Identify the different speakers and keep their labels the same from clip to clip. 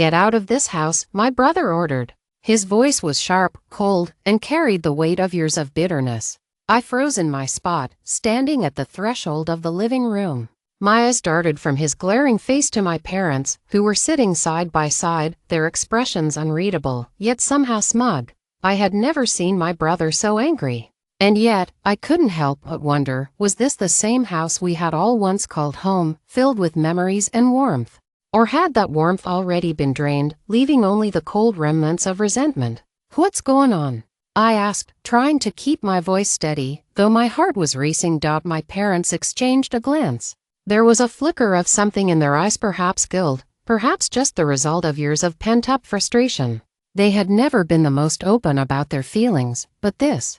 Speaker 1: "Get out of this house," my brother ordered. His voice was sharp, cold, and carried the weight of years of bitterness. I froze in my spot, standing at the threshold of the living room. My eyes darted from his glaring face to my parents, who were sitting side by side, their expressions unreadable, yet somehow smug. I had never seen my brother so angry. And yet, I couldn't help but wonder, was this the same house we had all once called home, filled with memories and warmth? Or had that warmth already been drained, leaving only the cold remnants of resentment? "What's going on?" I asked, trying to keep my voice steady, though my heart was racing. My parents exchanged a glance. There was a flicker of something in their eyes, perhaps guilt, perhaps just the result of years of pent-up frustration. They had never been the most open about their feelings, but this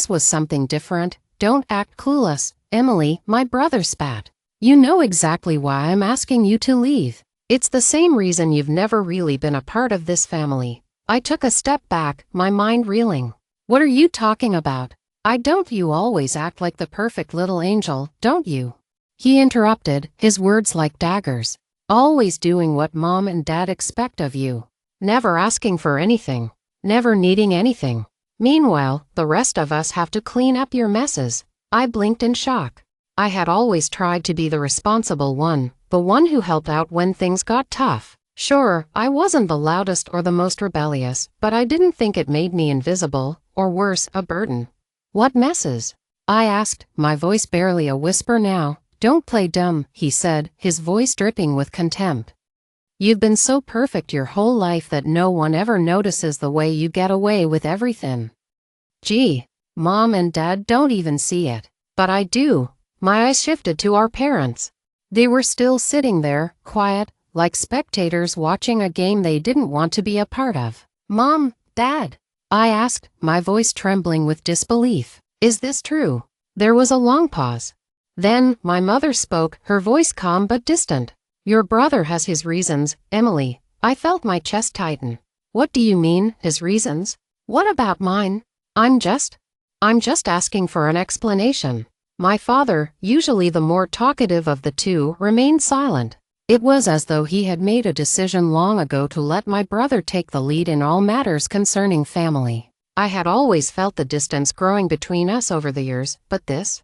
Speaker 1: was something different. "Don't act clueless, Emily," my brother spat. "You know exactly why I'm asking you to leave. It's the same reason you've never really been a part of this family." I took a step back, my mind reeling. "What are you talking about? I don't. You always act like the perfect little angel, don't you?" He interrupted, his words like daggers. "Always doing what Mom and Dad expect of you. Never asking for anything. Never needing anything. Meanwhile, the rest of us have to clean up your messes." I blinked in shock. I had always tried to be the responsible one, the one who helped out when things got tough. Sure, I wasn't the loudest or the most rebellious, but I didn't think it made me invisible, or worse, a burden. "What messes?" I asked, my voice barely a whisper now. "Don't play dumb," he said, his voice dripping with contempt. "You've been so perfect your whole life that no one ever notices the way you get away with everything. Gee, Mom and Dad don't even see it. But I do." My eyes shifted to our parents. They were still sitting there, quiet, like spectators watching a game they didn't want to be a part of. "Mom, Dad," I asked, my voice trembling with disbelief. "Is this true?" There was a long pause. Then, my mother spoke, her voice calm but distant. "Your brother has his reasons, Emily." I felt my chest tighten. "What do you mean, his reasons? What about mine? I'm just asking for an explanation." My father, usually the more talkative of the two, remained silent. It was as though he had made a decision long ago to let my brother take the lead in all matters concerning family. I had always felt the distance growing between us over the years, but this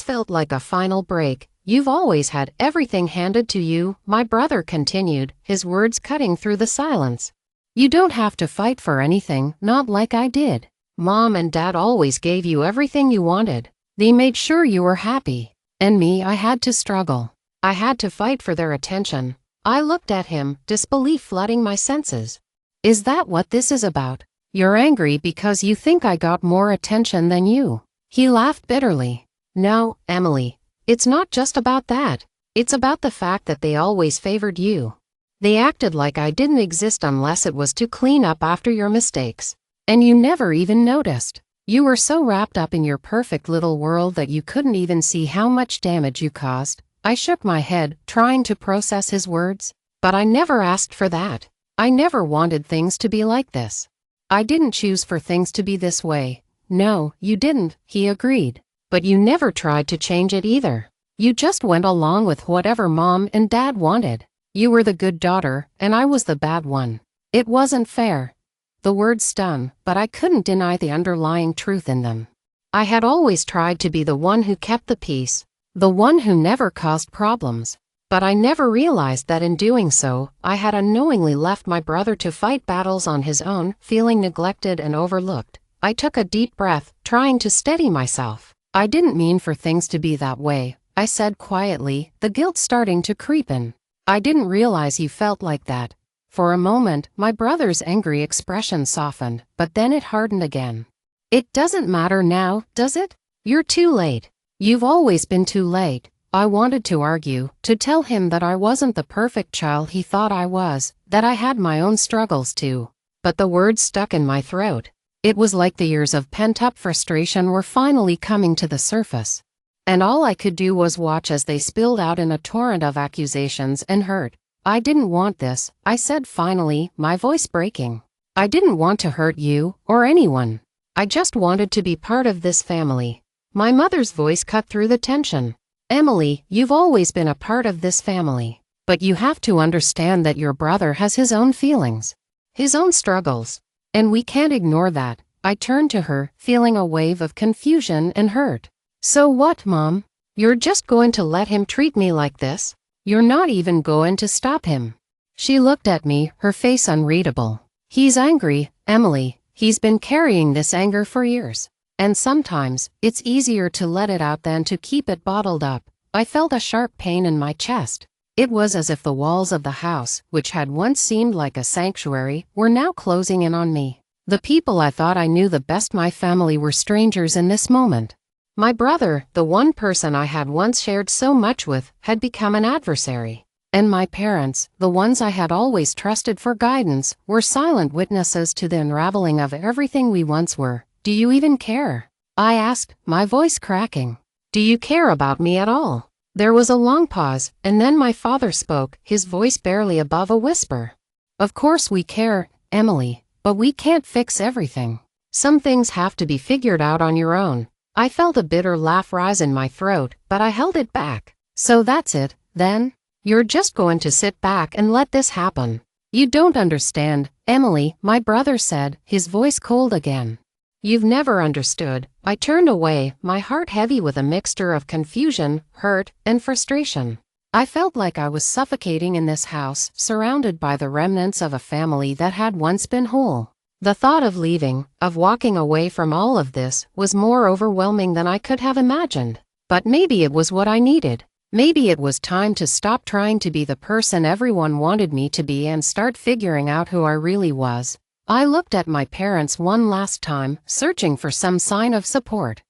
Speaker 1: felt like a final break. "You've always had everything handed to you," my brother continued, his words cutting through the silence. "You don't have to fight for anything, not like I did. Mom and Dad always gave you everything you wanted. They made sure you were happy. And me, I had to struggle. I had to fight for their attention." I looked at him, disbelief flooding my senses. "Is that what this is about? You're angry because you think I got more attention than you?" He laughed bitterly. "No, Emily. It's not just about that. It's about the fact that they always favored you. They acted like I didn't exist unless it was to clean up after your mistakes. And you never even noticed. You were so wrapped up in your perfect little world that you couldn't even see how much damage you caused." I shook my head, trying to process his words. "But I never asked for that. I never wanted things to be like this. I didn't choose for things to be this way." "No, you didn't," he agreed. "But you never tried to change it either. You just went along with whatever Mom and Dad wanted. You were the good daughter, and I was the bad one. It wasn't fair." The words stung, but I couldn't deny the underlying truth in them. I had always tried to be the one who kept the peace, the one who never caused problems. But I never realized that in doing so, I had unknowingly left my brother to fight battles on his own, feeling neglected and overlooked. I took a deep breath, trying to steady myself. "I didn't mean for things to be that way," I said quietly, the guilt starting to creep in. "I didn't realize you felt like that." For a moment, my brother's angry expression softened, but then it hardened again. "It doesn't matter now, does it? You're too late. You've always been too late." I wanted to argue, to tell him that I wasn't the perfect child he thought I was, that I had my own struggles too. But the words stuck in my throat. It was like the years of pent-up frustration were finally coming to the surface. And all I could do was watch as they spilled out in a torrent of accusations and hurt. "I didn't want this," I said finally, my voice breaking. "I didn't want to hurt you, or anyone. I just wanted to be part of this family." My mother's voice cut through the tension. "Emily, you've always been a part of this family. But you have to understand that your brother has his own feelings, his own struggles. And we can't ignore that." I turned to her, feeling a wave of confusion and hurt. "So what, Mom? You're just going to let him treat me like this? You're not even going to stop him?" She looked at me, her face unreadable. "He's angry, Emily. He's been carrying this anger for years. And sometimes, it's easier to let it out than to keep it bottled up." I felt a sharp pain in my chest. It was as if the walls of the house, which had once seemed like a sanctuary, were now closing in on me. The people I thought I knew the best, my family, were strangers in this moment. My brother, the one person I had once shared so much with, had become an adversary. And my parents, the ones I had always trusted for guidance, were silent witnesses to the unraveling of everything we once were. "Do you even care?" I asked, my voice cracking. "Do you care about me at all?" There was a long pause, and then my father spoke, his voice barely above a whisper. "Of course we care, Emily, but we can't fix everything. Some things have to be figured out on your own." I felt a bitter laugh rise in my throat, but I held it back. "So that's it, then? You're just going to sit back and let this happen?" "You don't understand, Emily," my brother said, his voice cold again. "You've never understood." I turned away, my heart heavy with a mixture of confusion, hurt, and frustration. I felt like I was suffocating in this house, surrounded by the remnants of a family that had once been whole. The thought of leaving, of walking away from all of this, was more overwhelming than I could have imagined. But maybe it was what I needed. Maybe it was time to stop trying to be the person everyone wanted me to be and start figuring out who I really was. I looked at my parents one last time, searching for some sign of support.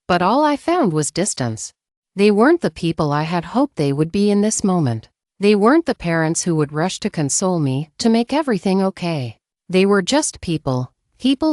Speaker 1: But all I found was distance. They weren't the people I had hoped they would be in this moment. They weren't the parents who would rush to console me, to make everything okay. They were just people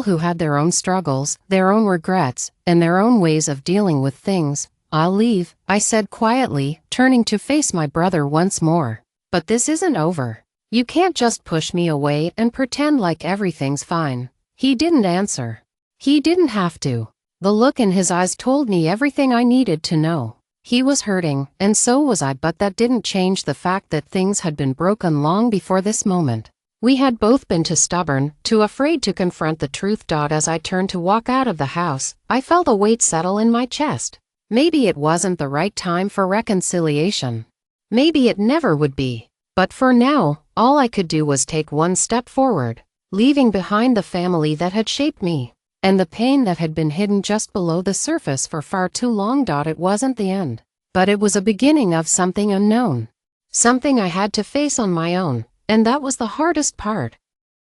Speaker 1: who had their own struggles, their own regrets, and their own ways of dealing with things. "I'll leave," I said quietly, turning to face my brother once more. "But this isn't over. You can't just push me away and pretend like everything's fine." He didn't answer. He didn't have to. The look in his eyes told me everything I needed to know. He was hurting, and so was I, but that didn't change the fact that things had been broken long before this moment. We had both been too stubborn, too afraid to confront the truth. As I turned to walk out of the house, I felt a weight settle in my chest. Maybe it wasn't the right time for reconciliation. Maybe it never would be. But for now, all I could do was take one step forward, leaving behind the family that had shaped me, and the pain that had been hidden just below the surface for far too long. It wasn't the end, but it was a beginning of something unknown. Something I had to face on my own, and that was the hardest part.